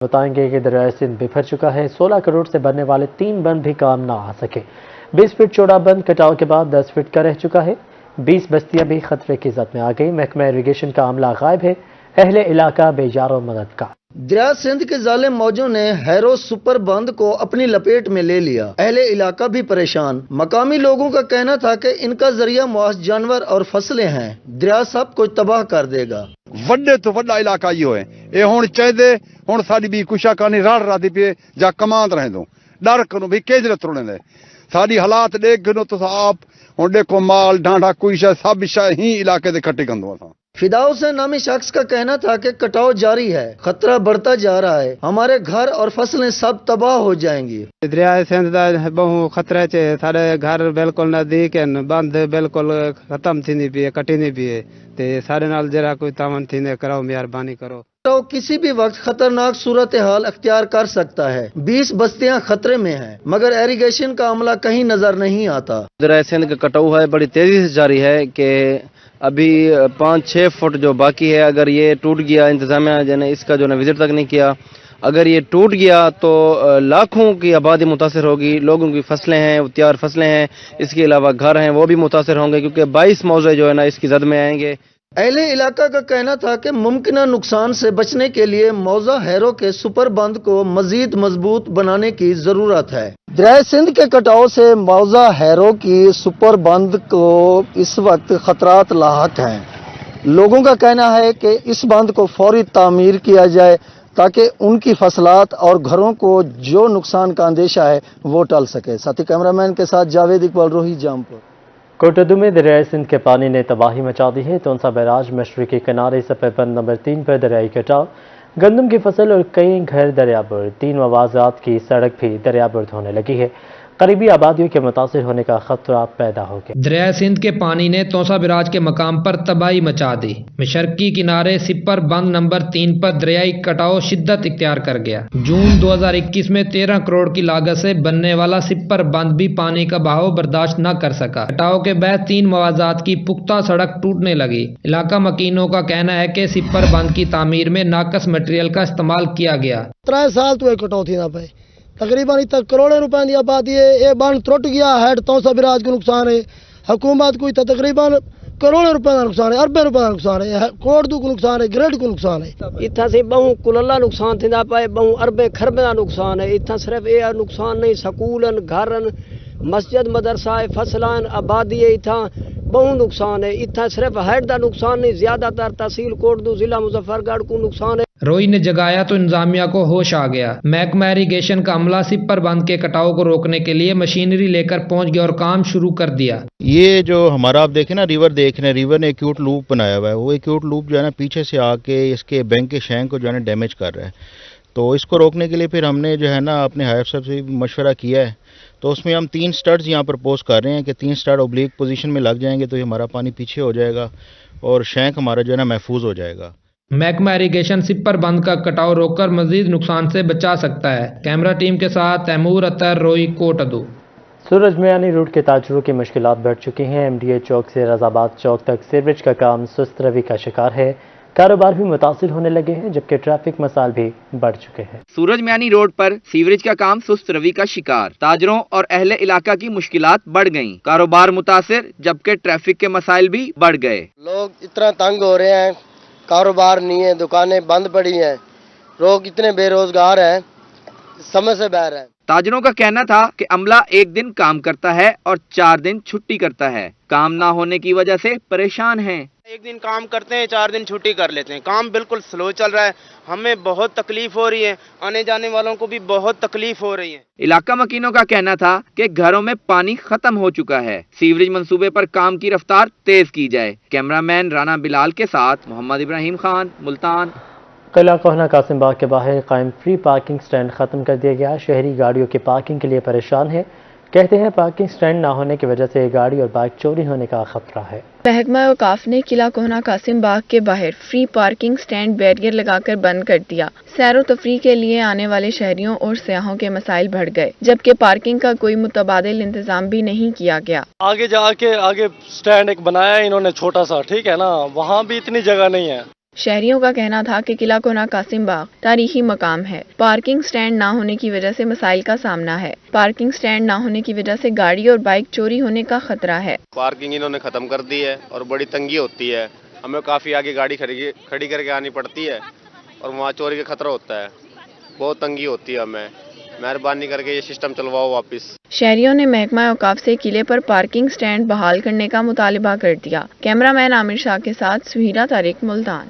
بتائیں گے کہ دریائے سندھ بکھر چکا ہے، 16 کروڑ سے بننے والے 3 بند بھی کام نہ آ سکے۔ 20 فٹ چوڑا بند کٹاؤ کے بعد 10 فٹ کا رہ چکا ہے۔ 20 بستیاں بھی خطرے کی زد میں آ گئی۔ محکمہ اریگیشن کا عملہ غائب ہے، اہل علاقہ بے یار و مدد کا۔ دریا سندھ کے ظالم موجوں نے ہیرو سپر بند کو اپنی لپیٹ میں لے لیا، اہل علاقہ بھی پریشان۔ مقامی لوگوں کا کہنا تھا کہ ان کا ذریعہ معاش جانور اور فصلیں ہیں، دریا سب کچھ تباہ کر دے گا۔ وڈے تو وڈا علاقہ یہ ہے، یہ ہوں چاہیے ہوں ساری بھی کشا کانی رڑ رہی پی جا کماند رہندوں ڈر کروں بھی کیجرے ترنے دے ساری حالات دیکھ گنو تو آپ ہوں دیکھو مال ڈانڈا کوئی شاید سب شاید ہی علاقے دے کٹی کندو اساں۔ فداؤ سے نامی شخص کا کہنا تھا کہ کٹاؤ جاری ہے، خطرہ بڑھتا جا رہا ہے، ہمارے گھر اور فصلیں سب تباہ ہو جائیں گی۔ دریا سندھ دا بہو خطرے چ سارے گھر بالکل نزدیک ہیں، بند بالکل ختم تھی نہیں پی کٹی نہیں پی تے سارے نال جرا کوئی تعاون تھی کرو، مہربانی کرو۔ کٹاؤ کسی بھی وقت خطرناک صورتحال اختیار کر سکتا ہے۔ 20 بستیاں خطرے میں ہیں، مگر ایریگیشن کا عملہ کہیں نظر نہیں آتا۔ دریا سندھ کا کٹاؤ ہے بڑی تیزی سے جاری ہے کہ ابھی 5-6 فٹ جو باقی ہے، اگر یہ ٹوٹ گیا، انتظامیہ نے اس کا جو ہے وزٹ تک نہیں کیا، اگر یہ ٹوٹ گیا تو لاکھوں کی آبادی متاثر ہوگی، لوگوں کی فصلیں ہیں، تیار فصلیں ہیں، اس کے علاوہ گھر ہیں وہ بھی متاثر ہوں گے کیونکہ 22 موضوع جو ہے نا اس کی زد میں آئیں گے۔ اہل علاقہ کا کہنا تھا کہ ممکنہ نقصان سے بچنے کے لیے موضع ہیرو کے سپر بند کو مزید مضبوط بنانے کی ضرورت ہے۔ دریائے سندھ کے کٹاؤ سے موضع ہیرو کی سپر بند کو اس وقت خطرات لاحق ہیں۔ لوگوں کا کہنا ہے کہ اس بند کو فوری تعمیر کیا جائے تاکہ ان کی فصلات اور گھروں کو جو نقصان کا اندیشہ ہے وہ ٹل سکے۔ ساتھی کیمرہ مین کے ساتھ جاوید اقبال، روہی جامپور۔ کوٹدو میں دریائے سندھ کے پانی نے تباہی مچا دی ہے۔ تونسا بیراج مشرقی کنارے سپر بند نمبر 3 پر دریائی کٹاؤ، گندم کی فصل اور کئی گھر دریا برد، 3 مواضعات کی سڑک بھی دریا برد ہونے لگی ہے۔ قریبی آبادیوں کے متاثر ہونے کا خطرہ پیدا ہو گیا۔ دریائے سندھ کے پانی نے تونسا بیراج کے مقام پر تباہی مچا دی۔ مشرقی کنارے سپر بند نمبر 3 پر دریائی کٹاؤ شدت اختیار کر گیا۔ جون 2021 میں 13 کروڑ کی لاگت سے بننے والا سپر بند بھی پانی کا بہاؤ برداشت نہ کر سکا۔ کٹاؤ کے بعد 3 مواضعات کی پختہ سڑک ٹوٹنے لگی۔ علاقہ مکینوں کا کہنا ہے کہ سپر بند کی تعمیر میں ناقص مٹیریل کا استعمال کیا گیا۔ 3 سال تو کٹاؤ تھی نہ پے، تقریباً اتنا کروڑوں روپے کی آبادی ہے، یہ بند ٹوٹ گیا ہے، تونسا بیراج کو نقصان ہے، حکومت کو تقریباً کروڑوں روپے کا نقصان ہے، اربیں روپے کا نقصان ہے، کوٹدو کو نقصان ہے، گریڈ کو نقصان ہے۔ اتنا سے بہوں کللا نقصان تھیندا پئے، بہوں اربیں خربیں کا نقصان ہے۔ اتنا صرف یہ نقصان نہیں، سکولن، گھرن، مسجد مدرسہ، فصلان، آبادی اتنا بہوں نقصان ہے۔ اتنا صرف ہیڈ دا نقصان نہیں، زیادہ تر تحصیل کوٹدو، ضلع مظفر گڑھ کو نقصان ہے۔ روئی نے جگایا تو انتظامیہ کو ہوش آ گیا۔ محکمہ ایریگیشن کا عملہ سپر بند کے کٹاؤ کو روکنے کے لیے مشینری لے کر پہنچ گیا اور کام شروع کر دیا۔ یہ جو ہمارا آپ دیکھیں نا ریور دیکھ رہے ہیں، ریور نے ایکیوٹ لوپ بنایا ہوا ہے، وہ ایکیوٹ لوپ جو ہے نا پیچھے سے آ کے اس کے بینک کے شینک کو جو ہے نا ڈیمیج کر رہا ہے۔ تو اس کو روکنے کے لیے پھر ہم نے جو ہے نا اپنے ہائر افسر سے مشورہ کیا ہے، تو اس میں ہم 3 سٹڈز یہاں پر پوز کر رہے ہیں کہ 3 سٹڈ اوبلیک پوزیشن میں لگ جائیں گے تو یہ ہمارا پانی پیچھے ہو جائے گا اور شینک ہمارا جو ہے نا محفوظ ہو جائے گا۔ محکمہ ایریگیشن سپر بند کا کٹاؤ روک کر مزید نقصان سے بچا سکتا ہے۔ کیمرہ ٹیم کے ساتھ تیمور اطہر، روئی، کوٹدو۔ سورج میانی روٹ کے تاجروں کی مشکلات بڑھ چکی ہیں۔ ایم ڈی اے چوک سے رضا آباد چوک تک سیوریج کا کام سست روی کا شکار ہے۔ کاروبار بھی متاثر ہونے لگے ہیں جبکہ ٹریفک مسائل بھی بڑھ چکے ہیں۔ سورج میانی روڈ پر سیوریج کا کام سست روی کا شکار، تاجروں اور اہل علاقہ کی مشکلات بڑھ گئیں، کاروبار متاثر جبکہ ٹریفک کے مسائل بھی بڑھ گئے۔ لوگ اتنا تنگ ہو رہے ہیں، کاروبار نہیں ہے، دکانیں بند پڑی ہیں، لوگ اتنے بے روزگار ہیں، سمجھ سے باہر ہیں۔ تاجروں کا کہنا تھا کہ عملہ 1 دن کام کرتا ہے اور 4 دن چھٹی کرتا ہے، کام نہ ہونے کی وجہ سے پریشان ہیں۔ 1 دن کام کرتے ہیں، 4 دن چھٹی کر لیتے ہیں، کام بالکل سلو چل رہا ہے، ہمیں بہت تکلیف ہو رہی ہے، آنے جانے والوں کو بھی بہت تکلیف ہو رہی ہے۔ علاقہ مکینوں کا کہنا تھا کہ گھروں میں پانی ختم ہو چکا ہے، سیوریج منصوبے پر کام کی رفتار تیز کی جائے۔ کیمرہ مین رانا بلال کے ساتھ محمد ابراہیم خان، ملتان۔ قلعہ کوہنہ قاسم باغ کے باہر قائم فری پارکنگ سٹینڈ ختم کر دیا گیا۔ شہری گاڑیوں کی پارکنگ کے لیے پریشان ہیں، کہتے ہیں پارکنگ سٹینڈ نہ ہونے کی وجہ سے گاڑی اور بائک چوری ہونے کا خطرہ ہے۔ محکمہ اوقاف نے قلعہ کوہنہ قاسم باغ کے باہر فری پارکنگ سٹینڈ بیریئر لگا کر بند کر دیا۔ سیر و تفریح کے لیے آنے والے شہریوں اور سیاحوں کے مسائل بڑھ گئے جبکہ پارکنگ کا کوئی متبادل انتظام بھی نہیں کیا گیا۔ آگے جا کے آگے سٹینڈ ایک بنایا ہے انہوں نے چھوٹا سا، ٹھیک ہے نا، وہاں بھی اتنی جگہ نہیں ہے۔ शहरियों का कहना था कि किला कोना कासिम बाग तारीखी मकाम है। पार्किंग स्टैंड ना होने की वजह से मसाइल का सामना है। पार्किंग स्टैंड ना होने की वजह से गाड़ी और बाइक चोरी होने का खतरा है। पार्किंग इन्होंने खत्म कर दी है और बड़ी तंगी होती है, हमें काफी आगे गाड़ी खड़ी करके आनी पड़ती है और वहाँ चोरी का खतरा होता है, बहुत तंगी होती है। हमें मेहरबानी करके ये सिस्टम चलवाओ वापस। शहरियों ने महकमा औकाफ से किले पर पार्किंग स्टैंड बहाल करने का मुतालिबा कर दिया। कैमरामैन आमिर शाह के साथ Suhira Tariq, Multan.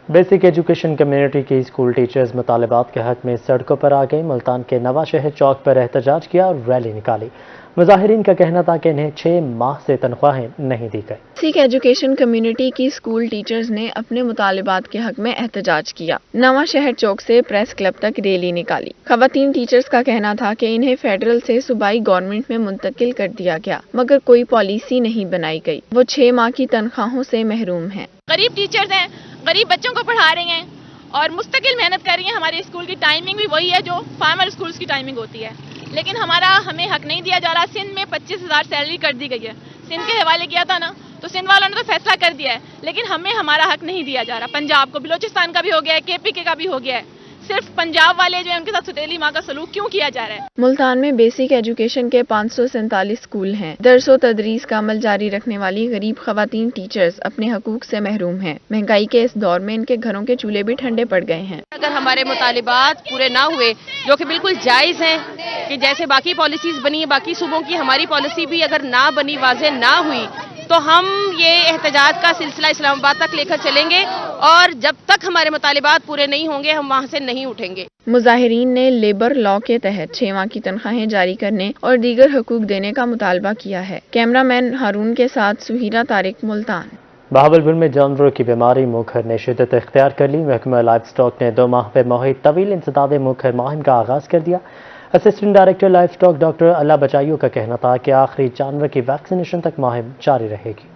Basic education community की स्कूल टीचर्स मुतालबात के हक में सड़कों पर आ गए। मुल्तान के नवा शहर चौक पर एहतजाज किया और रैली निकाली। मुजाहिरीन का कहना था कि इन्हें 6 माह से तनख्वाहें नहीं दी गई। बेसिक एजुकेशन कम्युनिटी की स्कूल टीचर्स ने अपने मुतालिबात के हक में एहतजाज किया। नवा शहर चौक से प्रेस क्लब तक रैली निकाली। खवातीन टीचर्स का कहना था कि इन्हें फेडरल से सूबाई गवर्नमेंट में मुंतकिल कर दिया गया, मगर कोई पॉलिसी नहीं बनाई गई। वो 6 माह की तनख्वाहों से महरूम हैं। गरीब टीचर्स हैं, गरीब बच्चों को पढ़ा रही हैं और मुस्तकिल मेहनत कर रही हैं। हमारे स्कूल की टाइमिंग भी वही है जो फार्मर स्कूल्स की टाइमिंग होती है, लेकिन हमें हक नहीं दिया जा रहा। सिंध में 25,000 सैलरी कर दी गई है। सिंध के हवाले किया था ना, तो सिंध वालों ने तो फैसला कर दिया है, लेकिन हमें हमारा हक नहीं दिया जा रहा। पंजाब को, बलोचिस्तान का भी हो गया है, KPK का भी हो गया है। सिर्फ पंजाब वाले जो है उनके साथ सुतेली माँ का सलूक क्यों किया जा रहा है? मुल्तान में बेसिक एजुकेशन के 547 स्कूल हैं। दर्स व तदरीस का अमल जारी रखने वाली गरीब खवातीन टीचर्स अपने हकूक से महरूम हैं। महंगाई के इस दौर में इनके घरों के चूल्हे भी ठंडे पड़ गए हैं। अगर हमारे मुतालिबात पूरे ना हुए, जो कि बिल्कुल जायज़ हैं, कि जैसे बाकी पॉलिसीज बनी है, बाकी सूबों की हमारी पॉलिसी भी अगर ना बनी, वाज़े ना हुई, तो हम ये एहतजाज का सिलसिला इस्लामाबाद तक लेकर चलेंगे और जब तक हमारे मुतालिबात पूरे नहीं होंगे हम वहाँ से नहीं उठेंगे। मुजाहिरीन ने लेबर लॉ के तहत 6 माह की तनख्वाहें जारी करने और दीगर हकूक देने का मुतालबा किया है। कैमरामैन हारून के साथ सुहीरा तारिक, मुल्तान। बहावलपुर में जानवरों की बीमारी मुखर ने शिद्दत इख्तियार कर ली। महकमा लाइफ स्टॉक ने 2 माह पर मुहित तवील इंसदाद मुखर मुहिम का आगाज कर दिया। Assistant director livestock doctor Allah Bachaya का कहना था कि आखिरी जानवर की वैक्सीनेशन तक मुहिम जारी रहेगी।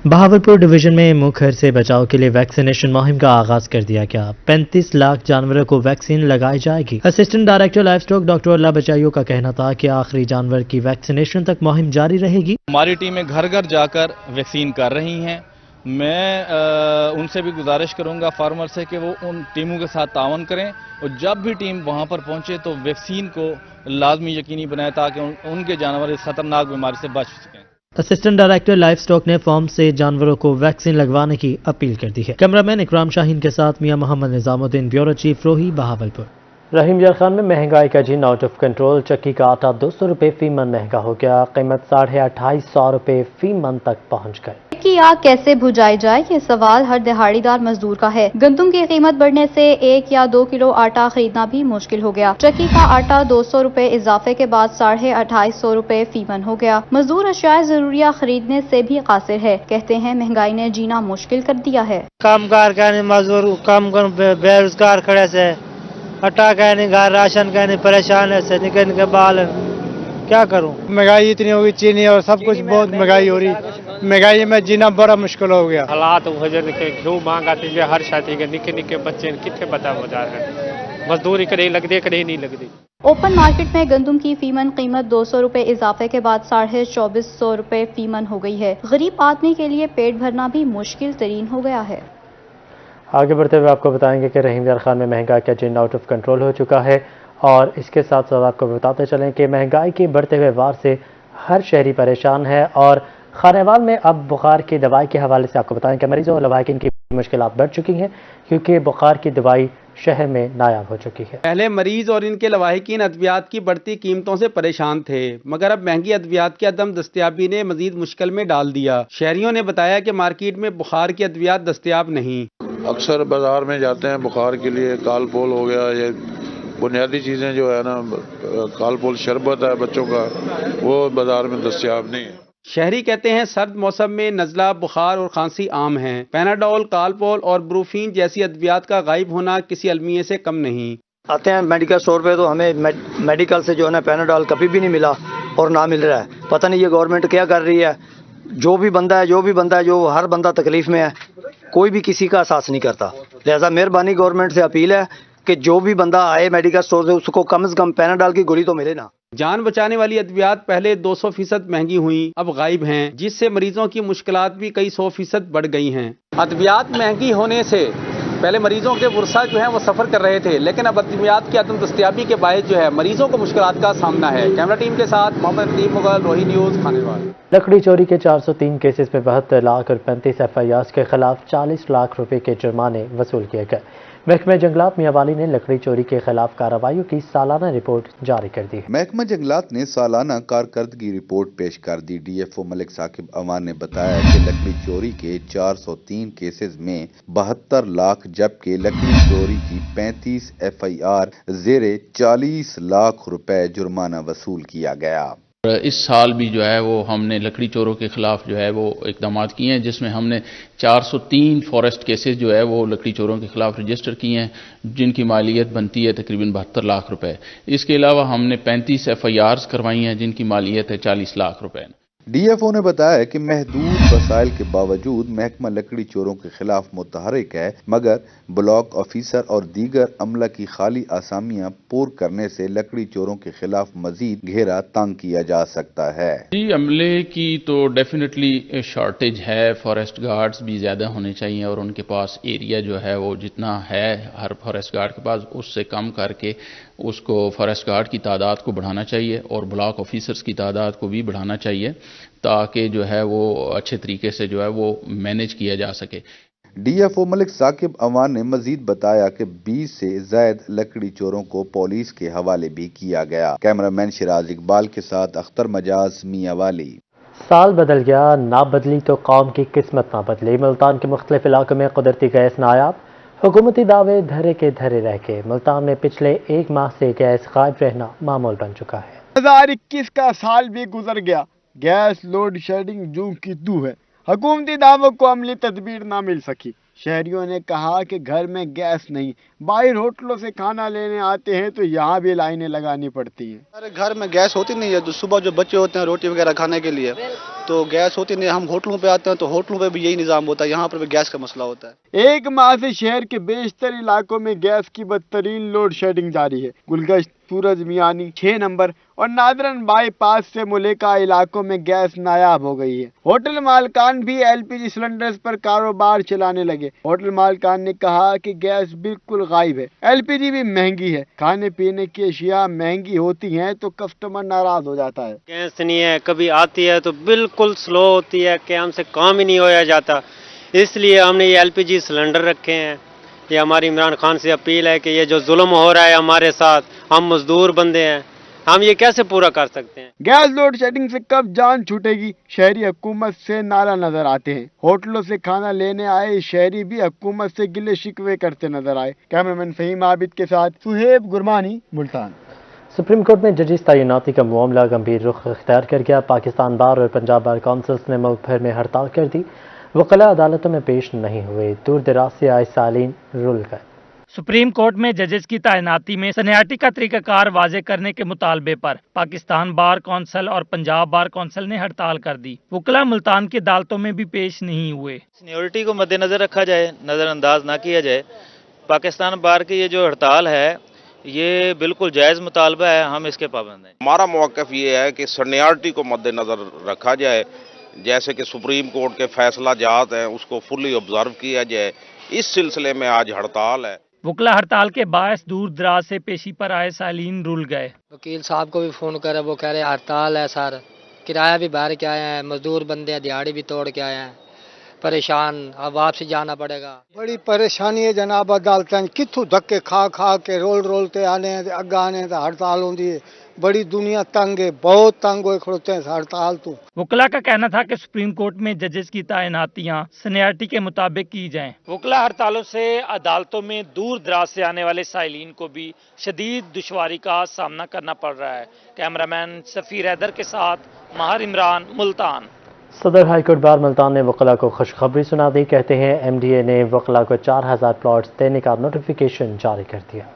बहावलपुर डिवीजन में मुखर से बचाव के लिए वैक्सीनेशन मुहिम का आगाज कर दिया गया। 35 लाख जानवरों को वैक्सीन लगाई जाएगी। Assistant director livestock doctor Allah Bachaya का कहना था कि आखिरी जानवर की वैक्सीनेशन तक मुहिम जारी रहेगी। हमारी टीमें घर घर जाकर वैक्सीन कर रही हैं। मैं उनसे भी गुजारिश करूंगा फार्मर से कि वो उन टीमों के साथ तावन करें और जब भी टीम वहां पर पहुंचे तो वैक्सीन को लाजमी यकीनी बनाए ताकि उनके जानवर इस खतरनाक बीमारी से बच सकें। असिस्टेंट डायरेक्टर लाइफ स्टॉक ने फॉर्म से जानवरों को वैक्सीन लगवाने की अपील कर दी है। कैमरामैन इकराम शाहीन के साथ मियां मोहम्मद निजामुद्दीन, ब्यूरो चीफ, रोही, बहावलपुर। रहीम यार खान में महंगाई का जीन आउट ऑफ कंट्रोल। चक्की का आटा 200 रुपये फी मन महंगा हो गया। कीमत 250 रुपये फी मन तक पहुंच गए। की आग कैसे बुझाई जाए, ये सवाल हर दिहाड़ीदार मजदूर का है। गंदम की कीमत बढ़ने से 1 या 2 किलो आटा खरीदना भी मुश्किल हो गया। चक्की का आटा 200 रुपए इजाफे के बाद 250 रुपए फी मन हो गया। मजदूर अशिया जरूरिया खरीदने से भी कासिर है। कहते हैं महंगाई ने जीना मुश्किल कर दिया है। कामगार कहने मजदूर काम बेरोजगार खड़े से आटा कहने घर राशन कहने परेशान है से निकल के बाल क्या करूं। महंगाई इतनी होगी, चीनी और सब कुछ बहुत महंगाई हो रही। महंगाई में जीना बड़ा मुश्किल हो गया। हालात भोजन के क्यों मांग आती है हर साथी के निके निके बच्चे कितने बता हो जा रहे हैं। मजदूरी कहीं लगती कहीं नहीं लगती। ओपन मार्केट में गंदम की फीमन कीमत 200 रुपए इजाफे के बाद 2450 रुपए फीमन हो गई है। गरीब आदमी के लिए पेट भरना भी मुश्किल तरीन हो गया है। आगे बढ़ते हुए आपको बताएंगे कि रहीम यार खान में महंगाई का जिन आउट ऑफ कंट्रोल हो चुका है और इसके साथ साथ आपको बताते चलें कि महंगाई के बढ़ते हुए वार से हर शहरी परेशान है और खानेवाल में अब बुखार की दवाई के हवाले से आपको बताएं कि मरीजों और लवाहिकीन की मुश्किलात बढ़ चुकी हैं क्योंकि बुखार की दवाई शहर में नायाब हो चुकी है। पहले मरीज और इनके लवाहिकीन अद्वियात की बढ़ती कीमतों से परेशान थे, मगर अब महंगी अद्वियात की अदम दस्तयाबी ने मजीद मुश्किल में डाल दिया। शहरियों ने बताया कि मार्केट में बुखार की अद्वियात दस्तयाब नहीं। अक्सर बाजार में जाते हैं बुखार के लिए, कालपोल हो गया, ये बुनियादी चीज़ें जो है ना, कालपोल शरबत है बच्चों का, वो बाजार में दस्तयाब नहीं है। शहरी कहते हैं सर्द मौसम में नज़ला, बुखार और खांसी आम है। पैनाडोल, कालपोल और ब्रूफीन जैसी अद्वियात का गायब होना किसी अलमिये से कम नहीं। आते हैं मेडिकल स्टोर पे तो हमें मेडिकल से जो है ना पैनाडोल कभी भी नहीं मिला और ना मिल रहा है। पता नहीं ये गवर्नमेंट क्या कर रही है। जो भी बंदा है जो हर बंदा तकलीफ में है, कोई भी किसी का एहसास नहीं करता। लिहाजा मेहरबानी गवर्नमेंट से अपील है कि जो भी बंदा आए मेडिकल स्टोर से उसको कम से कम पैनाडोल की गोली तो मिले ना। जान बचाने वाली अद्वियात पहले 200% महंगी हुई, अब गायब हैं, जिससे मरीजों की मुश्किलात भी कई 100% बढ़ गई हैं। अद्वियात महंगी होने से पहले मरीजों के वर्षा जो है वो सफ़र कर रहे थे, लेकिन अब अद्वियात की अदम दस्तियाबी के बायस जो है मरीजों को मुश्किलात का सामना है। कैमरा टीम के साथ मोहम्मद नदीम मुगल, रोही न्यूज़, खानेवाल। लकड़ी चोरी के 403 केसेस में 72 लाख और 35 FIRs के खिलाफ 40 लाख रुपए के जुर्माने वसूल किए गए। महकमा जंगलात मियांवाली ने लकड़ी चोरी के खिलाफ कार्रवाइयों की सालाना रिपोर्ट जारी कर दी है। महकमा जंगलात ने सालाना कारकर्दगी रिपोर्ट पेश कर दी। DFO मलिक साकिब अमान ने बताया कि लकड़ी चोरी के 403 केसेस में 72 लाख जबकि लकड़ी चोरी की 35 FIR जेरे 40 लाख रुपए जुर्माना वसूल किया गया। इस साल भी जो है वो हमने लकड़ी चोरों के खिलाफ जो है वो इकदाम किए हैं, जिसमें हमने 403 फॉरेस्ट केसेस जो है वो लकड़ी चोरों के खिलाफ रजिस्टर किए हैं, जिनकी मालियत बनती है तकरीबन 72 लाख रुपए। इसके अलावा हमने 35 FIRs करवाई हैं, जिनकी मालियत है 40 लाख रुपए। DFO ने बताया कि महदूद वसाइल के बावजूद महकमा लकड़ी चोरों के खिलाफ मुतहरिक है, मगर ब्लॉक ऑफिसर और दीगर अमला की खाली आसामियां पूर करने से लकड़ी चोरों के खिलाफ मजीद घेरा तंग किया जा सकता है। जी, अमले की तो डेफिनेटली शॉर्टेज है, फॉरेस्ट गार्ड्स भी ज़्यादा होने चाहिए और उनके पास एरिया जो है वो जितना है हर फॉरेस्ट गार्ड के पास उससे कम करके उसको फॉरेस्ट गार्ड की तादाद को बढ़ाना चाहिए और ब्लॉक ऑफिसर्स की तादाद को भी बढ़ाना चाहिए ताकि जो है वो अच्छे तरीके से जो है वो मैनेज किया जा सके। DFO मलिक साकिब अवान ने मजीद बताया कि 20 से ज्यादा लकड़ी चोरों को पुलिस के हवाले भी किया गया। कैमरामैन शिराज इकबाल के साथ अख्तर मजाज, मियांवाली। साल बदल गया, ना बदली तो कौम की किस्मत ना बदली। मुल्तान के मुख्तलिफ इलाकों में कुदरती गैस नायाब, हुकूमती दावे धरे के धरे रह गए। मुल्तान में पिछले एक माह से गैस गायब रहना मामूल बन चुका है। 2021 का साल भी गुजर गया, गैस लोड शेडिंग जूं की तू है। हुकूमती दावों को अमली तदबीर ना मिल सकी। शहरियों ने कहा कि घर में गैस नहीं, बाहर होटलों से खाना लेने आते हैं तो यहाँ भी लाइनें लगानी पड़ती हैं। अरे घर में गैस होती नहीं है, जो सुबह जो बच्चे होते हैं रोटी वगैरह खाने के लिए तो गैस होती नहीं। हम होटलों पे आते हैं तो होटलों पे भी यही निज़ाम होता है, यहाँ पर भी गैस का मसला होता है। एक माह से शहर के बेशतर इलाकों में गैस की बदतरीन लोड शेडिंग जारी है। गुलगश्त, सूरज मियानी 6 नंबर और नादरन बाईपास से मुलेका इलाकों में गैस नायाब हो गई है। होटल मालकान भी LPG सिलेंडर्स पर कारोबार चलाने लगे। होटल मालकान ने कहा कि गैस बिल्कुल गायब है, LPG भी महंगी है। खाने पीने की अशिया महंगी होती हैं तो कस्टमर नाराज हो जाता है। गैस नहीं है, कभी आती है तो बिल्कुल स्लो होती है कि हमसे काम ही नहीं होया जाता। इसलिए हमने ये LPG सिलेंडर रखे हैं। ये हमारी इमरान खान से अपील है कि ये जो जुल्म हो रहा है हमारे साथ, हम मजदूर बंदे हैं, हम ये कैसे पूरा कर सकते हैं। गैस लोड शेडिंग से कब जान छूटेगी, शहरी हुकूमत से नारा नजर आते हैं। होटलों से खाना लेने आए शहरी भी हुकूमत से गिले शिकवे करते नजर आए। कैमरामैन फहीम आबिद के साथ सुहेब गुरमानी, मुल्तान। सुप्रीम कोर्ट में जजेस तैनाती का मामला गंभीर रुख इख्तियार कर गया। पाकिस्तान बार और पंजाब बार काउंसिल्स ने मुल्क भर में हड़ताल कर दी। वकला अदालतों में पेश नहीं हुए, दूर दराज से आए सालीन रुल गए। सुप्रीम कोर्ट में जजेस की तैनाती में सीनियरिटी का तरीकाकार वाजे करने के मुतालबे पर पाकिस्तान बार कौंसिल और पंजाब बार कौंसिल ने हड़ताल कर दी। वकला मुल्तान की अदालतों में भी पेश नहीं हुए। सीनियरिटी को मद्देनजर रखा जाए, नज़रअंदाज ना किया जाए। पाकिस्तान बार की ये जो हड़ताल है ये बिल्कुल जायज़ मुतालबा है, हम इसके पाबंद हैं। हमारा मौक़िफ़ ये है कि सीनियरिटी को मद्देनज़र रखा जाए, जैसे कि सुप्रीम कोर्ट के फैसला जात हैं उसको फुली ऑब्जर्व किया जाए। इस सिलसिले में आज हड़ताल है। वकला हड़ताल के बायस दूर दराज से पेशी पर आए सालीन रुल गए। वकील साहब को भी फोन करे, वो कह रहे हड़ताल है सर, किराया भी भर के आए हैं, मजदूर बंदे हैं, दिहाड़ी भी तोड़ के आए हैं, परेशान, अब वापसी जाना पड़ेगा। बड़ी परेशानी है जनाब, अदालतें कितों धक्के खा खा के रोलते आने अग्गा आने हड़ताल होती है। बड़ी दुनिया तंग है, बहुत तंग हो खड़ोते हैं हड़ताल तो। वकला का कहना था कि सुप्रीम कोर्ट में जजेस की तैनातियां सीनियरिटी के मुताबिक की जाएं। वकला हड़तालों से अदालतों में दूर दराज से आने वाले साइलिन को भी शदीद दुश्वारी का सामना करना पड़ रहा है। कैमरामैन सफीर हैदर के साथ माहर इमरान, मुल्तान। सदर हाईकोर्ट बार मुल्तान ने वकला को खुशखबरी सुना दी। कहते हैं MDA ने वकला को 4000 प्लॉट्स देने का नोटिफिकेशन जारी कर दिया।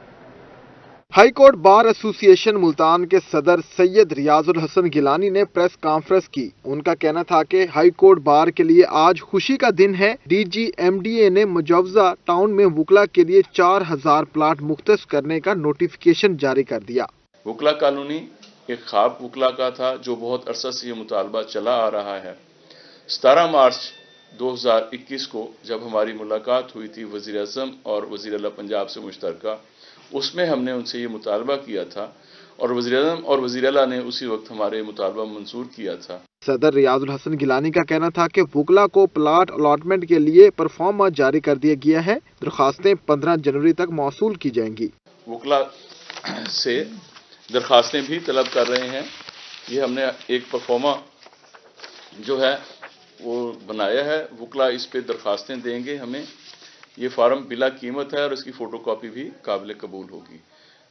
हाईकोर्ट बार एसोसिएशन मुल्तान के सदर सैयद रियाजुल हसन गिलानी ने प्रेस कॉन्फ्रेंस की। उनका कहना था कि हाईकोर्ट बार के लिए आज खुशी का दिन है। DG MDA ने मुजव्जा टाउन में वकला के लिए 4000 प्लाट मुख्तस करने का नोटिफिकेशन जारी कर दिया। वकला कॉलोनी एक ख्वाब वकला का था जो बहुत अरसा से ये मुतालबा चला आ रहा है। 17 मार्च 2021 को जब हमारी मुलाकात हुई थी वज़ीर आज़म और वज़ीर आला पंजाब से मुश्तरका, उसमें हमने उनसे ये मुतालबा किया था और वज़ीर आज़म और वज़ीर आला ने उसी वक्त हमारे मुतालबा मंजूर किया था। सदर रियाजुल हसन गिलानी का कहना था कि वुकला को प्लाट अलॉटमेंट के लिए परफॉर्मा जारी कर दिया गया है। दरखास्तें 15 जनवरी तक मौसूल की जाएंगी। वुकला से दरखास्तें भी तलब कर रहे हैं। ये हमने एक परफॉर्मा जो है वो बनाया है, वुकला इस पे दरखास्तें देंगे हमें। ये फार्म बिला कीमत है और इसकी फ़ोटोकॉपी भी काबिल कबूल होगी।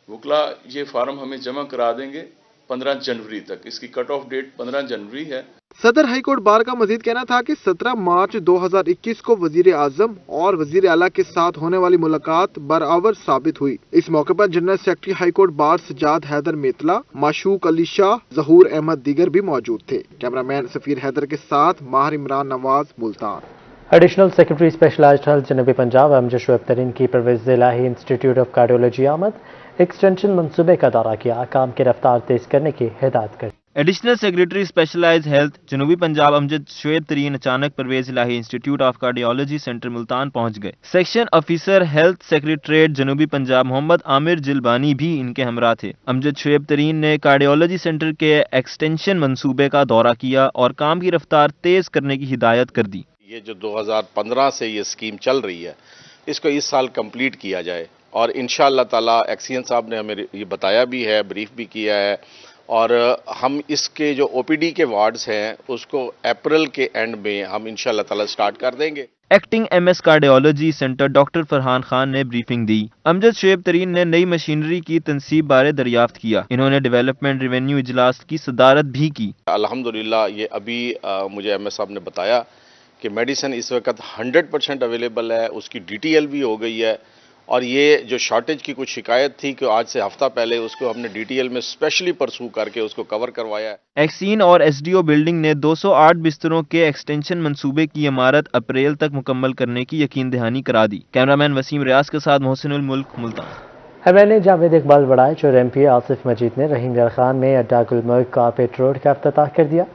वुकला ये फार्म हमें जमा करा देंगे 15 जनवरी तक। इसकी कट ऑफ डेट 15 जनवरी है। सदर हाईकोर्ट बार का मजीद कहना था कि 17 मार्च 2021 को वजीर आजम और वजीर आला के साथ होने वाली मुलाकात बराबर साबित हुई। इस मौके पर general secretary high court bar Sajjad Haider Metla, Mashooq Ali Shah, Zahoor Ahmed दीगर भी मौजूद थे। कैमरामैन सफीर हैदर के साथ Mahir Imran Nawaz, Multan. Additional secretary specialized health जनूबी पंजाब अमजद शुएब तरीन की Pervaiz Elahi institute of cardiology आमद एक्सटेंशन मंसूबे का दौरा किया, काम की रफ्तार तेज करने की हिदायत कर। एडिशनल सेक्रेटरी स्पेशलाइज्ड हेल्थ जनूबी पंजाब अमजद शुएब तरीन अचानक Pervaiz Elahi institute of cardiology centre Multan पहुंच गए। सेक्शन ऑफिसर हेल्थ सेक्रेटरीट जनूबी पंजाब मोहम्मद आमिर जिलबानी भी इनके हमरा थे। अमजद शुएब तरीन ने कार्डियोलॉजी सेंटर के एक्सटेंशन मंसूबे का दौरा किया और काम की रफ्तार तेज करने की हिदायत कर दी। ये जो 2015 से ये स्कीम चल रही है, इसको इस साल कंप्लीट किया जाए और इंशाअल्लाह ताला एक्सीएन साहब ने हमें ये बताया भी है, ब्रीफ भी किया है और हम इसके जो ओपीडी के वार्ड्स हैं उसको अप्रैल के एंड में हम इंशाअल्लाह ताला स्टार्ट कर देंगे। Acting MS cardiology centre doctor Farhan Khan ने ब्रीफिंग दी। अमजद शुएब तरीन ने नई मशीनरी की तनसीब बारे दरियाफ्त किया। इन्होंने डेवलपमेंट रिवेन्यू इजलास की सदारत भी की। अल्हम्दुलिल्लाह ये अभी मुझे एमएस साहब ने बताया कि मेडिसिन इस वक्त 100% अवेलेबल है, उसकी डीटीएल भी हो गई है और ये जो शॉर्टेज की कुछ शिकायत थी कि आज से हफ्ता पहले उसको हमने डीटीएल में स्पेशली परसू करके उसको कवर करवाया है। एक्सीन और एसडीओ बिल्डिंग ने 208 बिस्तरों के एक्सटेंशन मंसूबे की इमारत अप्रैल तक मुकम्मल करने की यकीन दहानी करा दी। कैमरामैन वसीम रियाज के साथ मोहसिनुल मुल्क, मुल्तान। एमएनए जावेद इकबाल बड़ाइच और एमपी आसिफ मजीद ने रहीम यार खान में अड्डा गुलमर्ग कारपेट रोड का इफ्तिताह कर दिया।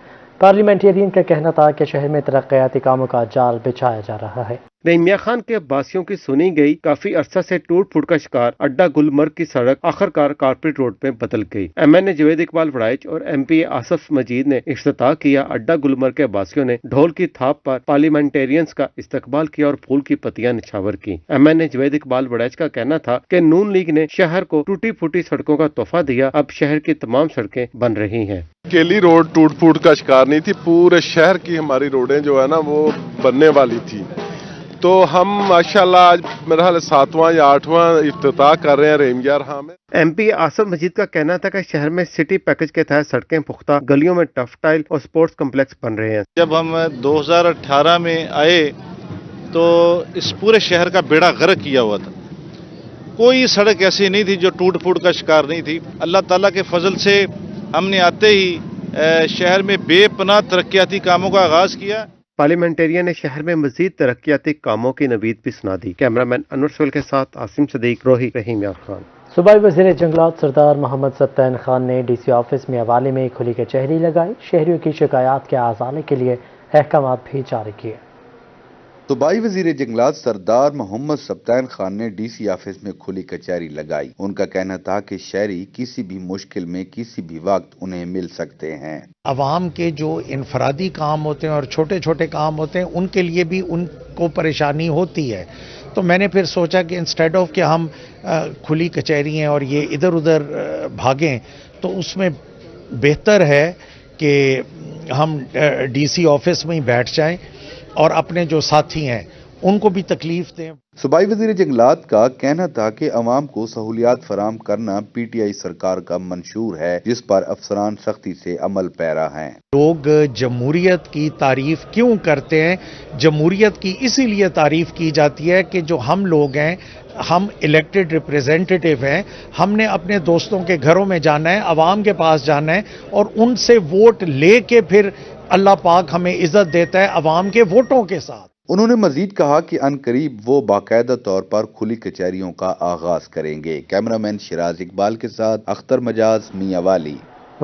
पार्लियामेंटेरियन का कहना था कि शहर में तरक्याती कामों का जाल बिछाया जा रहा है। रहीम यार खान के अब्बासियों की सुनी गई काफी अरसा से टूट फूट का शिकार अड्डा गुलमर्ग की सड़क आखिरकार कारपेट रोड में बदल गई। एमएनए जावेद इकबाल बड़ाइच और एमपी आसिफ मजीद ने इफ्तिताह किया। अड्डा गुलमर्ग के अब्बासियों ने ढोल की थाप पर पार्लियामेंटेरियंस का इस्तकबाल किया और फूल की पत्तियां निछावर की। एमएनए जावेद इकबाल बड़ाइच का कहना था कि नून लीग ने शहर को टूटी फूटी सड़कों का तोहफा दिया। अब शहर की तमाम सड़कें बन रही हैं। केली रोड टूट फूट का शिकार नहीं थी, पूरे शहर की हमारी रोडें जो है ना वो बनने वाली थी। तो हम माशाल्लाह आज मेरा ख्याल 7वां या 8वां इफ्तिताह कर रहे हैं रहीम यार खान में। एमपी आसिफ मजीद का कहना था कि शहर में सिटी पैकेज के तहत सड़कें पुख्ता, गलियों में टफ टाइल और स्पोर्ट्स कम्प्लेक्स बन रहे हैं। जब हम 2018 में आए तो इस पूरे शहर का बेड़ा गर्क किया हुआ था। कोई सड़क ऐसी नहीं थी जो टूट फूट का शिकार नहीं थी। अल्लाह ताला के फजल से हमने आते ही शहर में बेपनाह तरक्याती कामों का आगाज किया। पार्लियामेंटेरियन ने शहर में मजीद तरक्याती कामों की नवीद भी सुना दी। कैमरामैन अनवर सोहेल के साथ आसिम सदीक, रोही, रहीम यार खान। सूबाई वज़ीर जंगलात सरदार मोहम्मद सब्तैन खान ने डीसी ऑफिस में हवाले में खुली कचहरी लगाई। शहरियों की शिकायत के आज़ाले के लिए अहकाम भी जारी किए। सूबाई वजीर जंगलात सरदार मोहम्मद सब्तैन खान ने डीसी ऑफिस में खुली कचहरी लगाई। उनका कहना था कि शहरी किसी भी मुश्किल में किसी भी वक्त उन्हें मिल सकते हैं। अवाम के जो इनफरादी काम होते हैं और छोटे छोटे काम होते हैं उनके लिए भी उनको परेशानी होती है। तो मैंने फिर सोचा कि इंस्टेड ऑफ कि हम खुली कचहरी हैं और ये इधर उधर भागें, तो उसमें बेहतर है कि हम डीसी ऑफिस में ही बैठ जाएं और अपने जो साथी हैं उनको भी तकलीफ दें। सूबाई वजीर जंगलात का कहना था कि अवाम को सहूलियात फराम करना पीटीआई सरकार का मंशूर है, जिस पर अफसरान सख्ती से अमल पैरा हैं। लोग जमहूरियत की तारीफ क्यों करते हैं? जमहूरियत की इसीलिए तारीफ की जाती है कि जो हम लोग हैं, हम इलेक्टेड रिप्रेजेंटेटिव हैं, हमने अपने दोस्तों के घरों में जाना है, अवाम के पास जाना है और उनसे वोट लेके फिर अल्लाह पाक हमें इज्जत देता है अवाम के वोटों के साथ। उन्होंने मजीद कहा कि अनकरीब वो बाकायदा तौर पर खुली कचहरियों का आगाज करेंगे। कैमरामैन शिराज इकबाल के साथ अख्तर मजाज, मियां वाली।